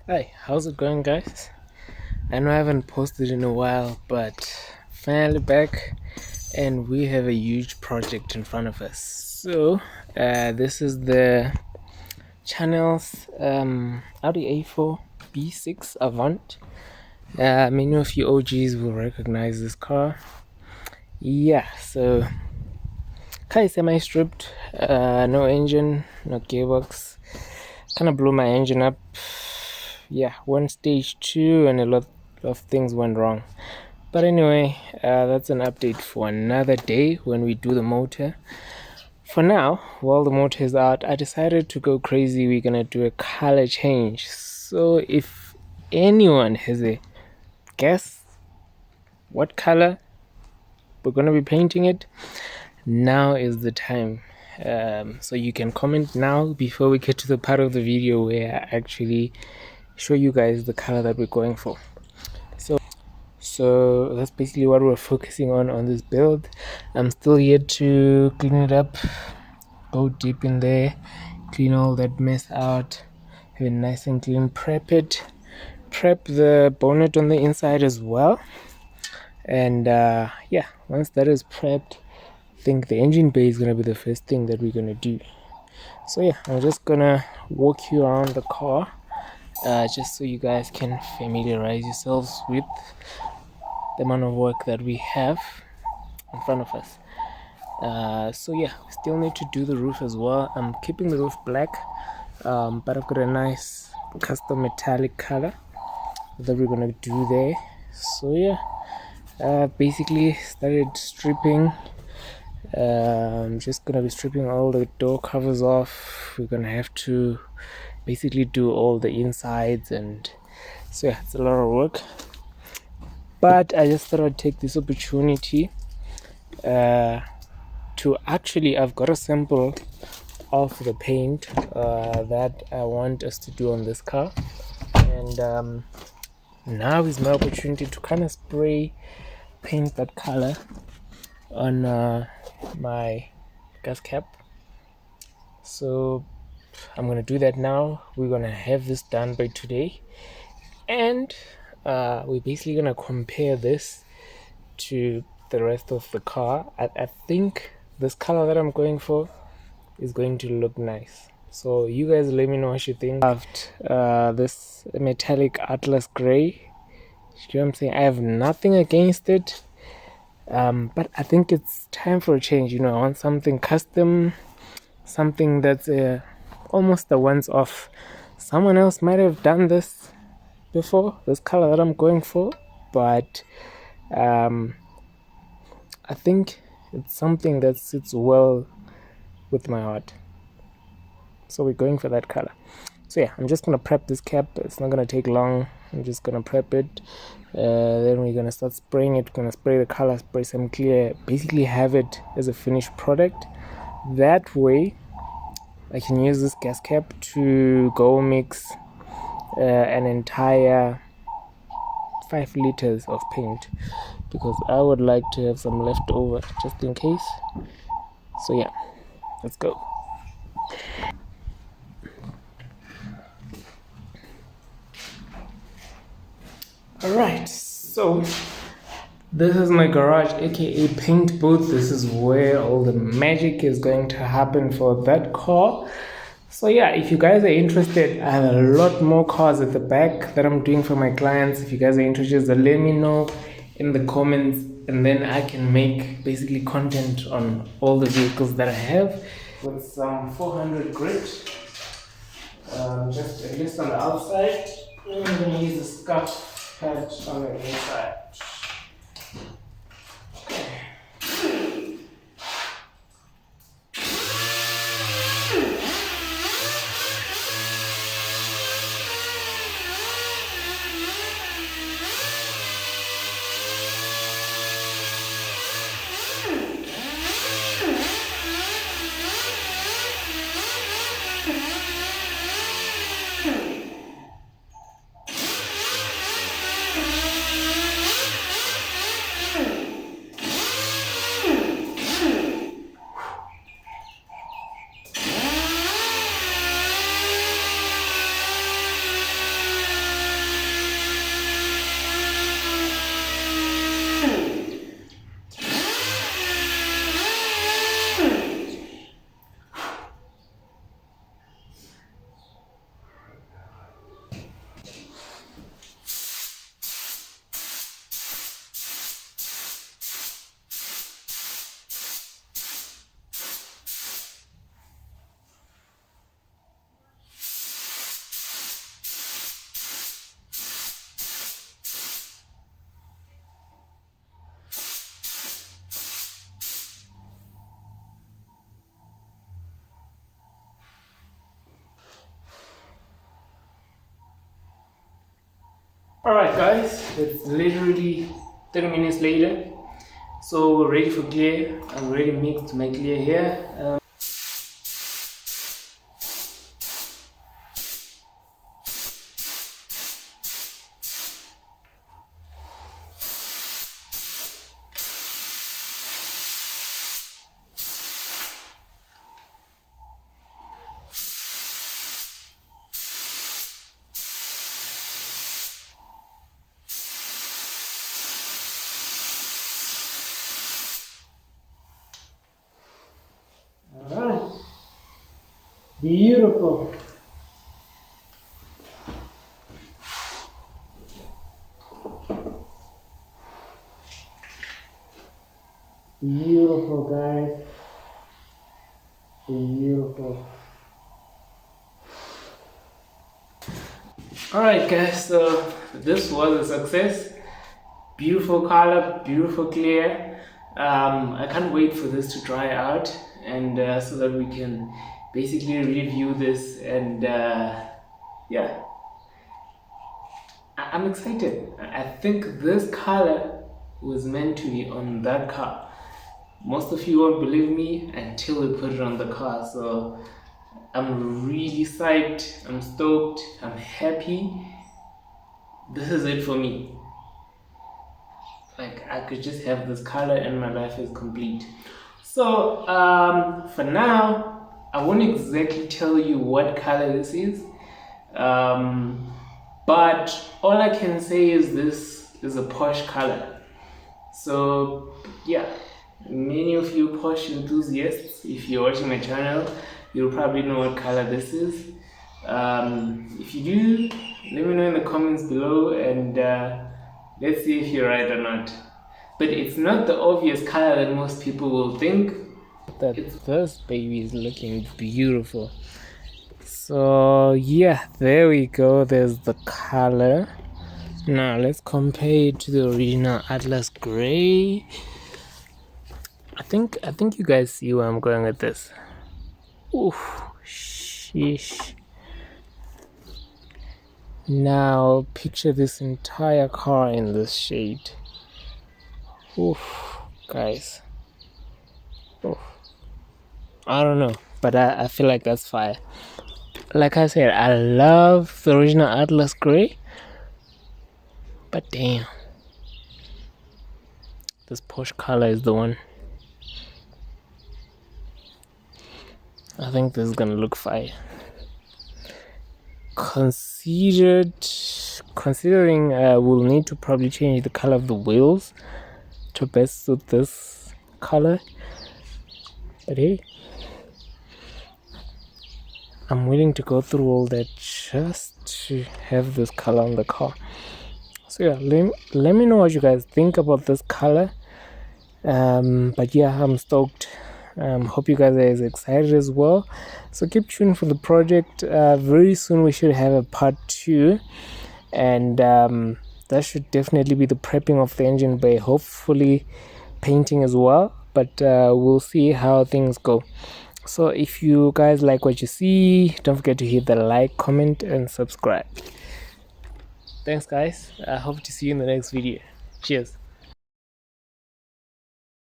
Hi, how's it going, guys? I know I haven't posted in a while, but finally back, and we have a huge project in front of us. This is the channel's Audi A4 B6 Avant. Many of you OGs will recognize this car. Yeah, so car is semi-stripped, no engine, no gearbox. Kind of blew my engine up. Yeah, one stage 2 and a lot of things went wrong. But anyway, that's an update for another day when we do the motor. For now, while the motor is out, I decided to go crazy. We're gonna do a color change. So if anyone has a guess what color we're gonna be painting it, now is the time. So you can comment now before we get to the part of the video where I actually show you guys the color that we're going for. So that's basically what we're focusing on this build. I'm still yet to clean it up, go deep in there, clean all that mess out, have it nice and clean, prep the bonnet on the inside as well. And yeah, once that is prepped, I think the engine bay is gonna be the first thing that we're gonna do. So yeah, I'm just gonna walk you around the car, just so you guys can familiarize yourselves with the amount of work that we have in front of us. So yeah, we still need to do the roof as well. I'm keeping the roof black, but I've got a nice custom metallic color that we're gonna do there. So yeah, basically started stripping. I'm just gonna be stripping all the door covers off. We're gonna have to basically do all the insides, and so yeah, it's a lot of work. But I just thought I'd take this opportunity to actually, I've got a sample of the paint that I want us to do on this car, and now is my opportunity to kind of spray paint that color on my gas cap. So I'm gonna do that now. We're gonna have this done by today, and we're basically gonna compare this to the rest of the car. I think this color that I'm going for is going to look nice. So you guys let me know what you think. This metallic Atlas gray. You know what I'm saying? I have nothing against it, but I think it's time for a change. I want something custom, something that's almost a once off. Someone else might have done this before, this color that I'm going for, but I think it's something that sits well with my heart. So we're going for that color. So yeah, I'm just gonna prep this cap. It's not gonna take long. I'm just gonna prep it. Then we're gonna start spraying it. We're gonna spray the color, spray some clear, basically have it as a finished product. That way I can use this gas cap to go mix an entire 5 liters of paint, because I would like to have some left over just in case. So yeah, let's go. Alright, so this is my garage, aka paint booth. This is where all the magic is going to happen for that car. So yeah, if you guys are interested, I have a lot more cars at the back that I'm doing for my clients. If you guys are interested, let me know in the comments, and then I can make basically content on all the vehicles that I have with some 400 grit, just at least on the outside. I'm going to use a scuff patch on the inside. Alright guys, it's literally 30 minutes later. So we're ready for clear. I'm ready mixed my clear here. Alright, beautiful. Beautiful guys, beautiful. Alright guys, so this was a success. Beautiful color, beautiful clear. I can't wait for this to dry out, and so that we can basically review this, and yeah, I'm excited. I think this color was meant to be on that car. Most of you won't believe me until we put it on the car, so I'm really psyched, I'm stoked, I'm happy. This is it for me. Like, I could just have this color and my life is complete. So for now, I won't exactly tell you what color this is, but all I can say is this is a Porsche color. So yeah, many of you Porsche enthusiasts, if you're watching my channel, you'll probably know what color this is. If you do, let me know in the comments below, and let's see if you're right or not. But it's not the obvious color that most people will think. That this baby is looking beautiful. So yeah, there we go. There's the color. Now let's compare it to the original Atlas Gray. I think you guys see where I'm going with this. Oof, sheesh. Now picture this entire car in this shade. Oof, guys. Oof. I don't know, but I feel like that's fire. Like I said, I love the original Atlas Gray, but damn, this Porsche color is the one. I think this is gonna look fire. Considering we'll need to probably change the color of the wheels to best suit this color, but hey, I'm willing to go through all that just to have this color on the car. So yeah, let me know what you guys think about this color. But yeah, I'm stoked. Hope you guys are as excited as well. So keep tuned for the project. Very soon we should have a part 2, and that should definitely be the prepping of the engine bay, hopefully painting as well, but we'll see how things go. So if you guys like what you see, don't forget to hit the like, comment and subscribe. Thanks guys, I hope to see you in the next video. Cheers.